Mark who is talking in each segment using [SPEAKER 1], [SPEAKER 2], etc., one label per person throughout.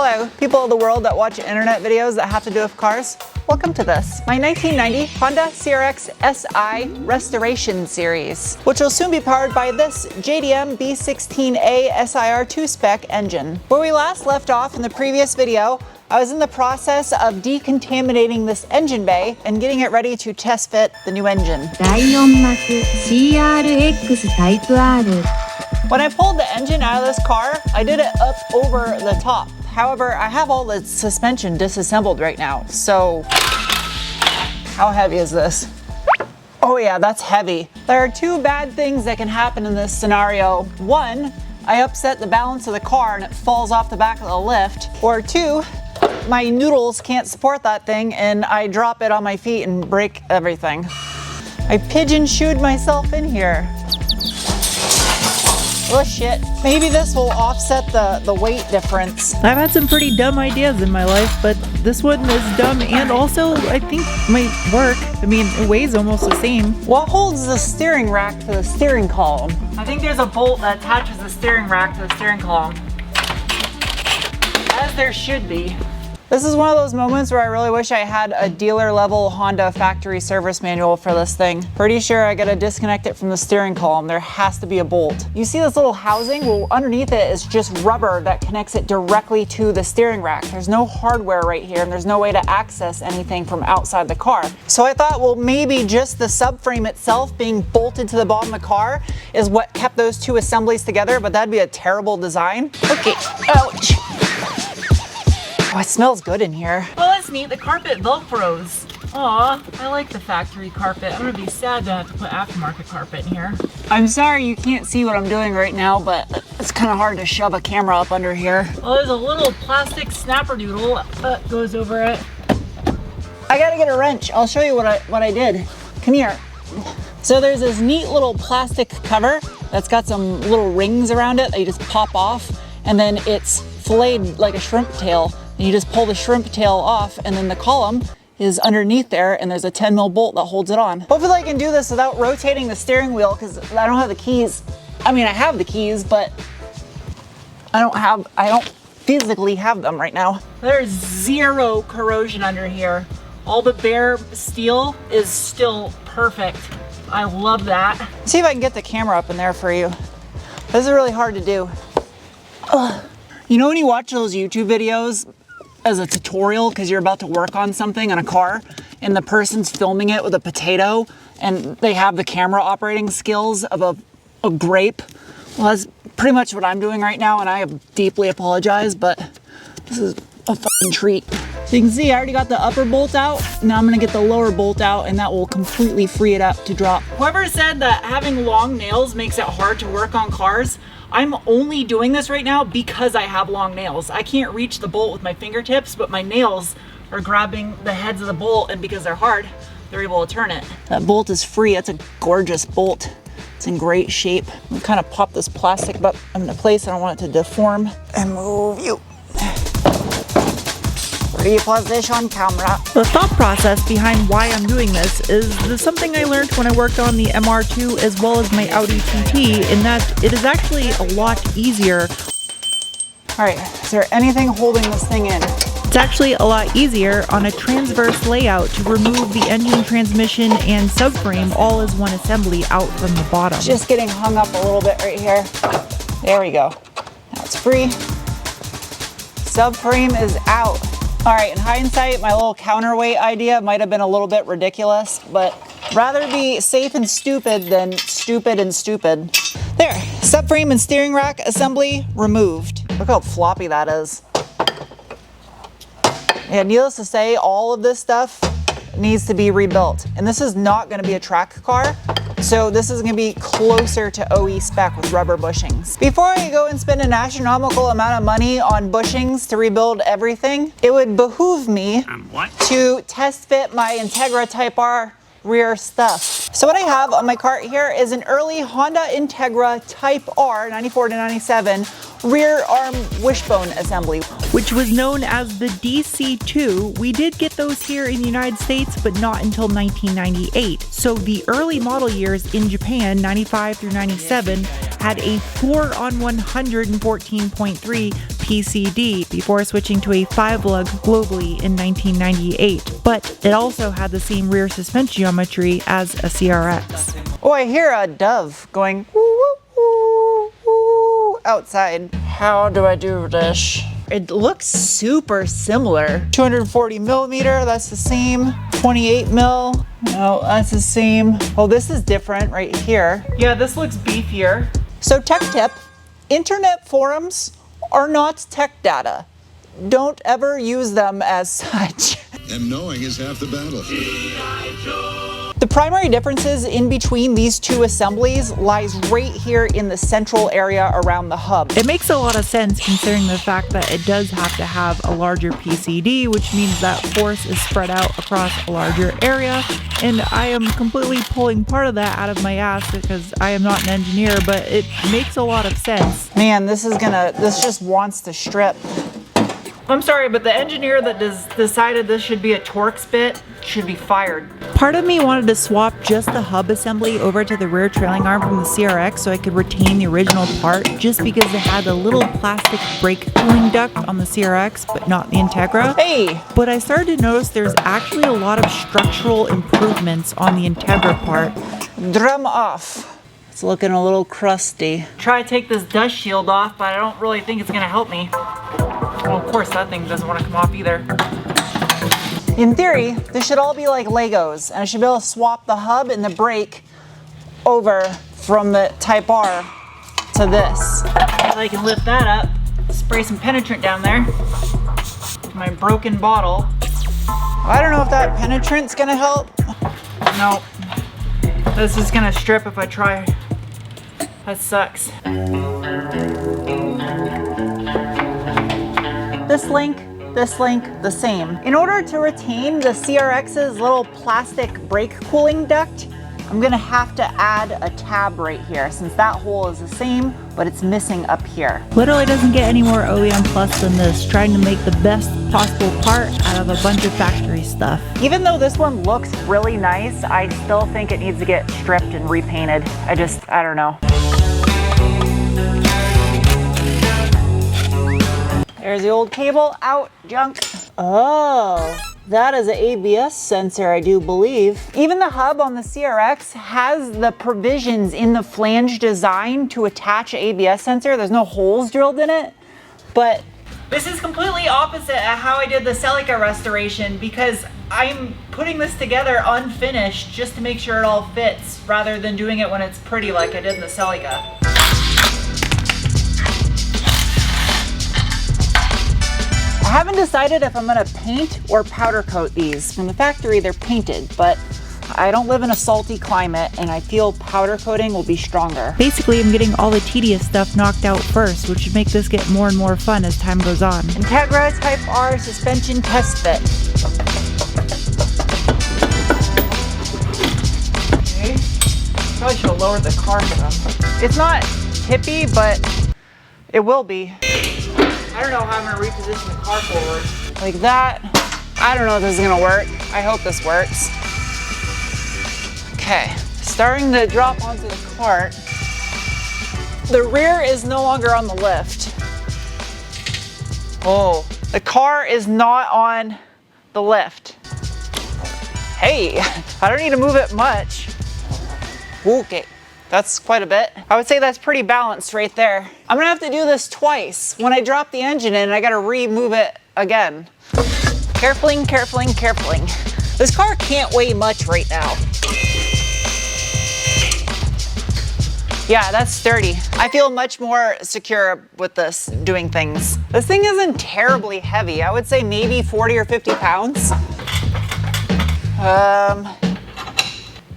[SPEAKER 1] Hello, people of the world that watch internet videos that have to do with cars. Welcome to this, my 1990 Honda CRX SI Restoration Series, which will soon be powered by this JDM B16A SIR2 spec engine. Where we last left off in the previous video, I was in the process of decontaminating this engine bay and getting it ready to test fit the new engine.
[SPEAKER 2] CRX Type R.
[SPEAKER 1] When I pulled the engine out of this car, I did it up over the top. However, I have all the suspension disassembled right now, so how heavy is this? Oh yeah, that's heavy. There are two bad things that can happen in this scenario. One, I upset the balance of the car and it falls off the back of the lift. Or two, my noodles can't support that thing and I drop it on my feet and break everything. I pigeon-shoed myself in here. Oh shit. Maybe this will offset the weight difference.
[SPEAKER 3] I've had some pretty dumb ideas in my life, but this one is dumb and also I think might work. I mean, it weighs almost the same.
[SPEAKER 1] What holds the steering rack to the steering column? I think there's a bolt that attaches the steering rack to the steering column. As there should be. This is one of those moments where I really wish I had a dealer level Honda factory service manual for this thing. Pretty sure I gotta disconnect it from the steering column. There has to be a bolt. You see this little housing? Well, underneath it is just rubber that connects it directly to the steering rack. There's no hardware right here and there's no way to access anything from outside the car. So I thought, well, maybe just the subframe itself being bolted to the bottom of the car is what kept those two assemblies together, but that'd be a terrible design. Okay, ouch. Oh, it smells good in here.
[SPEAKER 3] Oh, that's neat. The carpet Velcros. Aw, I like the factory carpet. I'm gonna be sad to have to put aftermarket carpet in here.
[SPEAKER 1] I'm sorry you can't see what I'm doing right now, but it's kind of hard to shove a camera up under here.
[SPEAKER 3] Oh, there's a little plastic snapperdoodle that goes over it.
[SPEAKER 1] I gotta get a wrench. I'll show you what I did. Come here. So there's this neat little plastic cover that's got some little rings around it that you just pop off, and then it's filleted like a shrimp tail. And you just pull the shrimp tail off, and then the column is underneath there, and there's a 10 mil bolt that holds it on. Hopefully I can do this without rotating the steering wheel because I don't have the keys. I mean, I have the keys, but I don't physically have them right now.
[SPEAKER 3] There's zero corrosion under here. All the bare steel is still perfect. I love that.
[SPEAKER 1] See if I can get the camera up in there for you. This is really hard to do. Ugh. You know when you watch those YouTube videos as a tutorial because you're about to work on something on a car and the person's filming it with a potato and they have the camera operating skills of a grape? Well, that's pretty much what I'm doing right now, and I deeply apologize, but this is a fucking treat. So you can see I already got the upper bolt out. Now I'm gonna get the lower bolt out and that will completely free it up to drop.
[SPEAKER 3] Whoever said that having long nails makes it hard to work on cars, I'm only doing this right now because I have long nails. I can't reach the bolt with my fingertips, but my nails are grabbing the heads of the bolt, and because they're hard, they're able to turn it.
[SPEAKER 1] That bolt is free. That's a gorgeous bolt. It's in great shape. I'm kind of pop this plastic up into place. I don't want it to deform. And move you. Reposition camera.
[SPEAKER 3] The thought process behind why I'm doing this is something I learned when I worked on the MR2 as well as my Audi TT, in that it is actually a lot easier.
[SPEAKER 1] All right, is there anything holding this thing in?
[SPEAKER 3] It's actually a lot easier on a transverse layout to remove the engine, transmission, and subframe all as one assembly out from the bottom.
[SPEAKER 1] Just getting hung up a little bit right here. There we go. Now it's free. Subframe is out. All right, in hindsight, my little counterweight idea might have been a little bit ridiculous, but rather be safe and stupid than stupid and stupid. There, subframe and steering rack assembly removed. Look how floppy that is. Yeah, needless to say, all of this stuff needs to be rebuilt. And this is not gonna be a track car, so this is gonna be closer to OE spec with rubber bushings. Before I go and spend an astronomical amount of money on bushings to rebuild everything, it would behoove me to test fit my Integra Type R rear stuff. So what I have on my cart here is an early Honda Integra Type R 94 to 97 rear arm wishbone assembly,
[SPEAKER 3] which was known as the DC2. We did get those here in the United States, but not until 1998. So the early model years in Japan, 95 through 97, had a 4 on 114.3
[SPEAKER 2] PCD before switching to a 5-lug globally in 1998, but it also had the same rear suspension geometry as a CRX.
[SPEAKER 1] Oh, I hear a dove going woo, woo, woo, woo, outside. How do I do this? It looks super similar. 240 millimeter, that's the same. 28 mil, no, that's the same. Oh, this is different right here.
[SPEAKER 3] Yeah, this looks beefier.
[SPEAKER 1] So tech tip, internet forums are not tech data. Don't ever use them as such.
[SPEAKER 4] And knowing is half the battle.
[SPEAKER 1] The primary differences in between these two assemblies lies right here in the central area around the hub.
[SPEAKER 2] It makes a lot of sense considering the fact that it does have to have a larger PCD, which means that force is spread out across a larger area, and I am completely pulling part of that out of my ass because I am not an engineer, but it makes a lot of sense.
[SPEAKER 1] Man, this just wants to strip.
[SPEAKER 3] I'm sorry, but the engineer that decided this should be a Torx bit should be fired.
[SPEAKER 2] Part of me wanted to swap just the hub assembly over to the rear trailing arm from the CRX so I could retain the original part, just because it had a little plastic brake cooling duct on the CRX but not the Integra.
[SPEAKER 1] Hey!
[SPEAKER 2] But I started to notice there's actually a lot of structural improvements on the Integra part.
[SPEAKER 1] Drum off. It's looking a little crusty.
[SPEAKER 3] Try to take this dust shield off, but I don't really think it's gonna help me. Well, of course that thing doesn't want to come off either.
[SPEAKER 1] In theory, this should all be like Legos, and I should be able to swap the hub and the brake over from the Type R to this.
[SPEAKER 3] I can lift that up, spray some penetrant down there. My broken bottle.
[SPEAKER 1] I don't know if that penetrant's gonna help.
[SPEAKER 3] No. This is gonna strip if I try. That sucks.
[SPEAKER 1] This link, the same. In order to retain the CRX's little plastic brake cooling duct, I'm gonna have to add a tab right here since that hole is the same, but it's missing up here.
[SPEAKER 2] Literally doesn't get any more OEM plus than this, trying to make the best possible part out of a bunch of factory stuff.
[SPEAKER 1] Even though this one looks really nice, I still think it needs to get stripped and repainted. I don't know. There's the old cable, out, junk. Oh, that is an ABS sensor, I do believe. Even the hub on the CRX has the provisions in the flange design to attach an ABS sensor. There's no holes drilled in it, but
[SPEAKER 3] This is completely opposite of how I did the Celica restoration because I'm putting this together unfinished just to make sure it all fits rather than doing it when it's pretty like I did in the Celica.
[SPEAKER 1] I haven't decided if I'm gonna paint or powder coat these. From the factory, they're painted, but I don't live in a salty climate and I feel powder coating will be stronger.
[SPEAKER 2] Basically, I'm getting all the tedious stuff knocked out first, which should make this get more and more fun as time goes on.
[SPEAKER 1] Integra Type R suspension test fit.
[SPEAKER 3] Okay. Probably should have lowered the car for them.
[SPEAKER 1] It's not tippy, but it will be.
[SPEAKER 3] I don't know how I'm gonna reposition the car forward.
[SPEAKER 1] Like that. I don't know if this is gonna work. I hope this works. Okay, starting to drop onto the cart. The rear is no longer on the lift. Oh, the car is not on the lift. Hey, I don't need to move it much. Okay, that's quite a bit. I would say that's pretty balanced right there. I'm gonna have to do this twice. When I drop the engine in, I gotta remove it again. Carefully, carefully, carefully. This car can't weigh much right now. Yeah, that's sturdy. I feel much more secure with this doing things. This thing isn't terribly heavy. I would say maybe 40 or 50 pounds.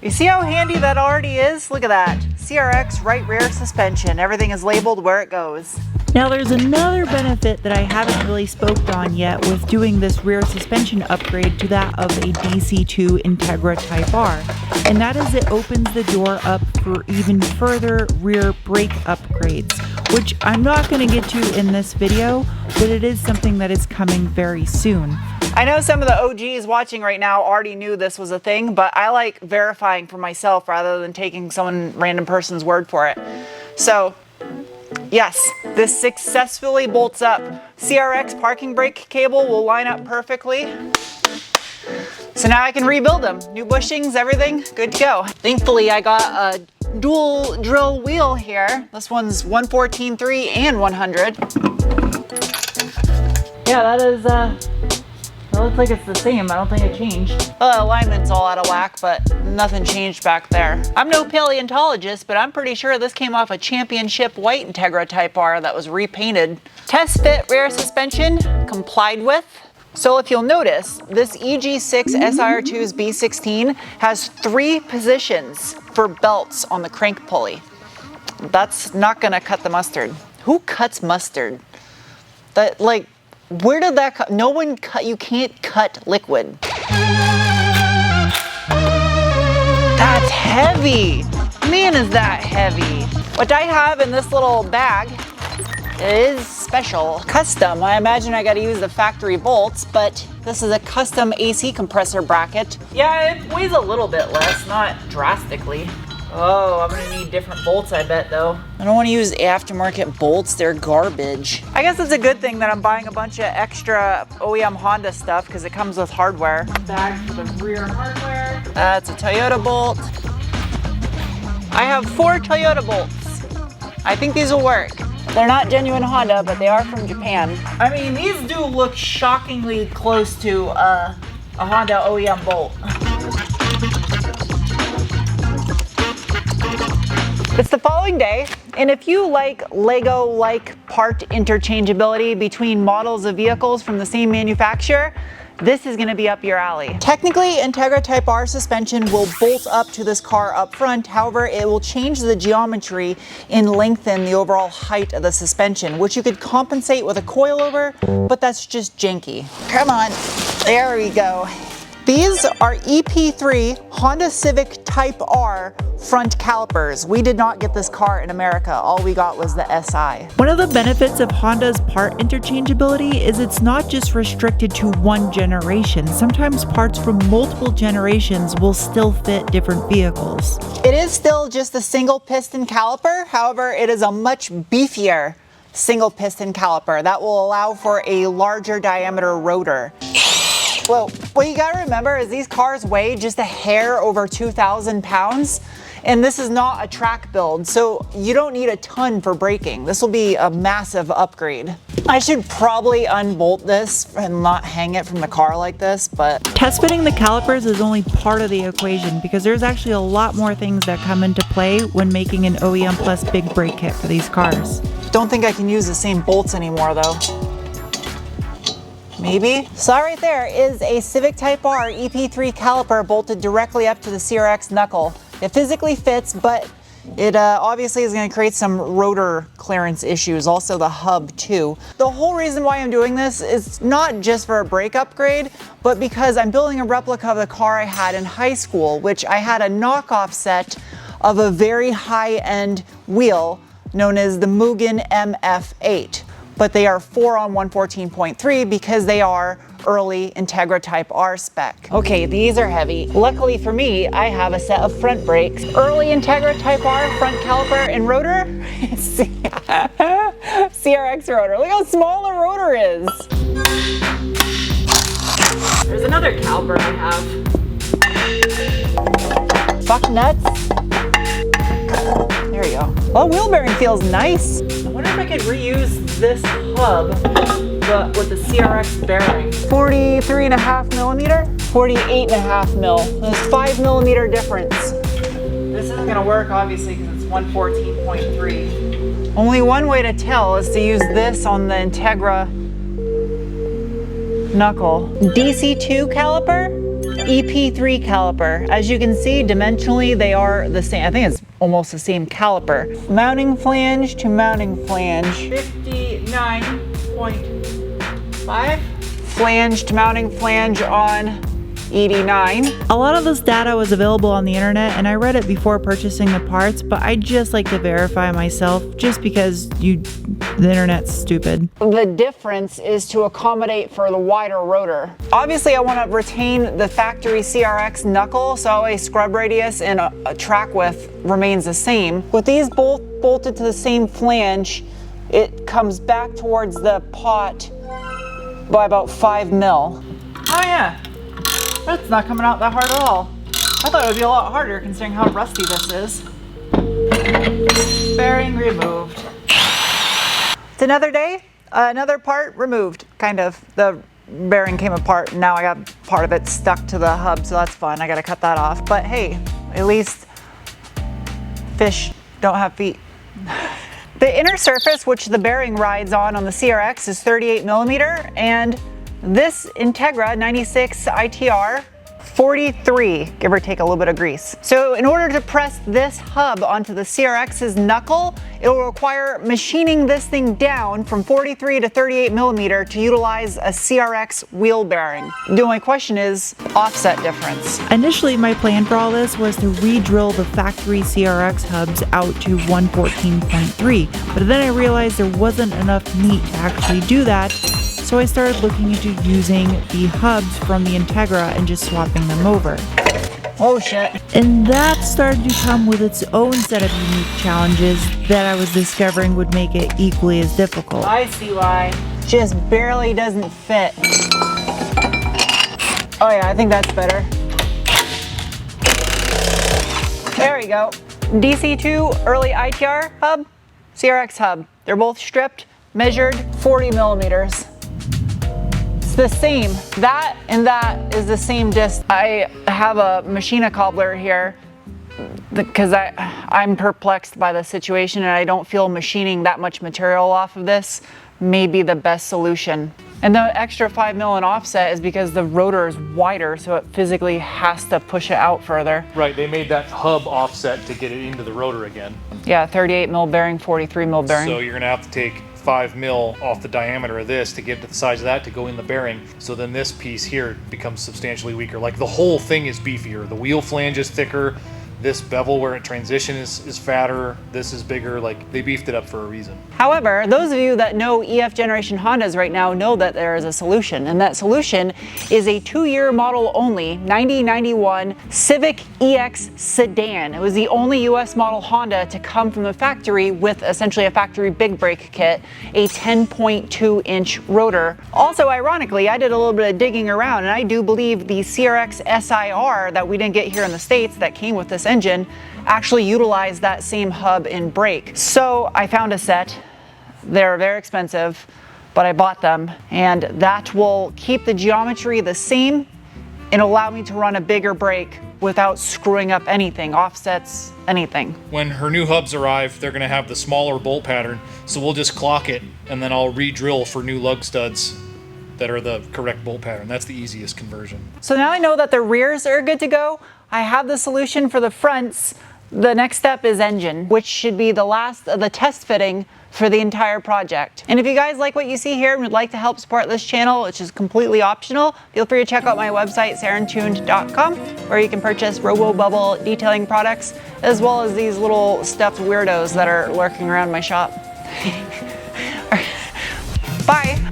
[SPEAKER 1] You see how handy that already is? Look at that. CRX right rear suspension. Everything is labeled where it goes.
[SPEAKER 2] Now there's another benefit that I haven't really spoke on yet with doing this rear suspension upgrade to that of a DC2 Integra Type R, and that is it opens the door up for even further rear brake upgrades, which I'm not going to get to in this video, but it is something that is coming very soon.
[SPEAKER 1] I know some of the OGs watching right now already knew this was a thing, but I like verifying for myself rather than taking some random person's word for it. So Yes, this successfully bolts up. CRX parking brake cable will line up perfectly. So now I can rebuild them. New bushings, everything, good to go. Thankfully, I got a dual drill wheel here. This one's 114.3 and 100. Yeah, that looks like it's the same. I don't think it changed. The alignment's all out of whack, but nothing changed back there. I'm no paleontologist, but I'm pretty sure this came off a championship white Integra Type R that was repainted. Test fit rear suspension complied with. So if you'll notice, this EG6 SIR2's B16 has 3 positions for belts on the crank pulley. That's not gonna cut the mustard. Who cuts mustard? That, like, where did that cut? No one cut, you can't cut liquid. That's heavy. Man, is that heavy. What I have in this little bag is special. Custom. I imagine I gotta use the factory bolts, but this is a custom AC compressor bracket. Yeah, it weighs a little bit less, not drastically. Oh, I'm gonna need different bolts, I bet, though. I don't want to use aftermarket bolts. They're garbage. I guess it's a good thing that I'm buying a bunch of extra OEM Honda stuff because it comes with hardware. Bag for the rear hardware. That's a Toyota bolt. I have 4 Toyota bolts. I think these will work. They're not genuine Honda, but they are from Japan. I mean, these do look shockingly close to a Honda OEM bolt. It's the following day, and if you like Lego-like part interchangeability between models of vehicles from the same manufacturer, this is gonna be up your alley. Technically, Integra Type R suspension will bolt up to this car up front. However, it will change the geometry and lengthen the overall height of the suspension, which you could compensate with a coilover, but that's just janky. Come on, there we go. These are EP3 Honda Civic Type R front calipers. We did not get this car in America. All we got was the SI.
[SPEAKER 2] One of the benefits of Honda's part interchangeability is it's not just restricted to one generation. Sometimes parts from multiple generations will still fit different vehicles.
[SPEAKER 1] It is still just a single piston caliper. However, it is a much beefier single piston caliper that will allow for a larger diameter rotor. Well, what you gotta remember is these cars weigh just a hair over 2,000 pounds, and this is not a track build, so you don't need a ton for braking. This will be a massive upgrade. I should probably unbolt this and not hang it from the car like this, but...
[SPEAKER 2] Test fitting the calipers is only part of the equation because there's actually a lot more things that come into play when making an OEM Plus big brake kit for these cars.
[SPEAKER 1] Don't think I can use the same bolts anymore though. Maybe? So that right there is a Civic Type R EP3 caliper bolted directly up to the CRX knuckle. It physically fits, but it obviously is going to create some rotor clearance issues, also the hub too. The whole reason why I'm doing this is not just for a brake upgrade, but because I'm building a replica of the car I had in high school, which I had a knockoff set of a very high-end wheel known as the Meghan MF8. But they are 4 on 114.3 because they are early Integra Type R spec. Okay, these are heavy. Luckily for me, I have a set of front brakes. Early Integra Type R front caliper and rotor. CRX rotor. Look how small the rotor is. There's another caliper I have. Fuck nuts. There you go. Well, wheel bearing feels nice. I wonder if I could reuse this hub, but with the CRX bearing. 43.5 millimeter, 48.5 mil. There's 5 millimeter difference. This isn't gonna work obviously because it's 114.3. Only one way to tell is to use this on the Integra knuckle. DC2 caliper, EP3 caliper. As you can see, dimensionally they are the same. I think it's almost the same caliper. Mounting flange to mounting flange. 59.5. Flange to mounting flange on 89.
[SPEAKER 2] A lot of this data was available on the internet and I read it before purchasing the parts, but I just like to verify myself just because the internet's stupid.
[SPEAKER 1] The difference is to accommodate for the wider rotor. Obviously I want to retain the factory CRX knuckle, so a scrub radius and a track width remains the same. With these both bolted to the same flange, it comes back towards the pot by about 5 mil.
[SPEAKER 3] Oh yeah, that's not coming out that hard at all. I thought it would be a lot harder considering how rusty this is. Bearing removed.
[SPEAKER 1] It's another day, another part removed, kind of. The bearing came apart and now I got part of it stuck to the hub, so that's fun. I gotta cut that off, but hey, at least fish don't have feet. The inner surface, which the bearing rides on the CRX, is 38 millimeter, and this Integra 96 ITR 43, give or take a little bit of grease. So in order to press this hub onto the CRX's knuckle, it will require machining this thing down from 43 to 38 millimeter to utilize a CRX wheel bearing. The only question is offset difference.
[SPEAKER 2] Initially, my plan for all this was to re-drill the factory CRX hubs out to 114.3, but then I realized there wasn't enough meat to actually do that, so I started looking into using the hubs from the Integra and just swapping them over.
[SPEAKER 1] Oh shit.
[SPEAKER 2] And that started to come with its own set of unique challenges that I was discovering would make it equally as difficult.
[SPEAKER 3] I see why.
[SPEAKER 1] Just barely doesn't fit. Oh yeah, I think that's better. There we go. DC2 early ITR hub, CRX hub. They're both stripped, measured 40 millimeters. The same. That and that is the same disc. I have a machina cobbler here because I'm perplexed by the situation and I don't feel machining that much material off of this may be the best solution. And the extra 5 mil in offset is because the rotor is wider, so it physically has to push it out further.
[SPEAKER 5] Right, they made that hub offset to get it into the rotor again.
[SPEAKER 1] Yeah, 38 mil bearing, 43 mil bearing.
[SPEAKER 5] So you're gonna have to take 5 mil off the diameter of this to get to the size of that to go in the bearing. So then this piece here becomes substantially weaker. Like the whole thing is beefier. The wheel flange is thicker. This bevel where it transitions is fatter. This is bigger. Like they beefed it up for a reason.
[SPEAKER 1] However, those of you that know EF generation Hondas right now know that there is a solution, and that solution is a 2-year model only 9091 Civic EX sedan. It was the only US model Honda to come from the factory with essentially a factory big brake kit, a 10.2 inch rotor. Also, ironically, I did a little bit of digging around and I do believe the CRX SIR that we didn't get here in the States that came with this engine actually utilized that same hub and brake. So I found a set. They're very expensive, but I bought them, and that will keep the geometry the same and allow me to run a bigger brake without screwing up anything, offsets, anything.
[SPEAKER 5] When her new hubs arrive, they're gonna have the smaller bolt pattern, so we'll just clock it and then I'll re-drill for new lug studs that are the correct bolt pattern. That's the easiest conversion.
[SPEAKER 1] So now I know that the rears are good to go. I have the solution for the fronts. The next step is engine, which should be the last of the test fitting for the entire project. And if you guys like what you see here and would like to help support this channel, which is completely optional, feel free to check out my website, sarentuned.com, where you can purchase RoboBubble detailing products, as well as these little stuffed weirdos that are lurking around my shop. Bye.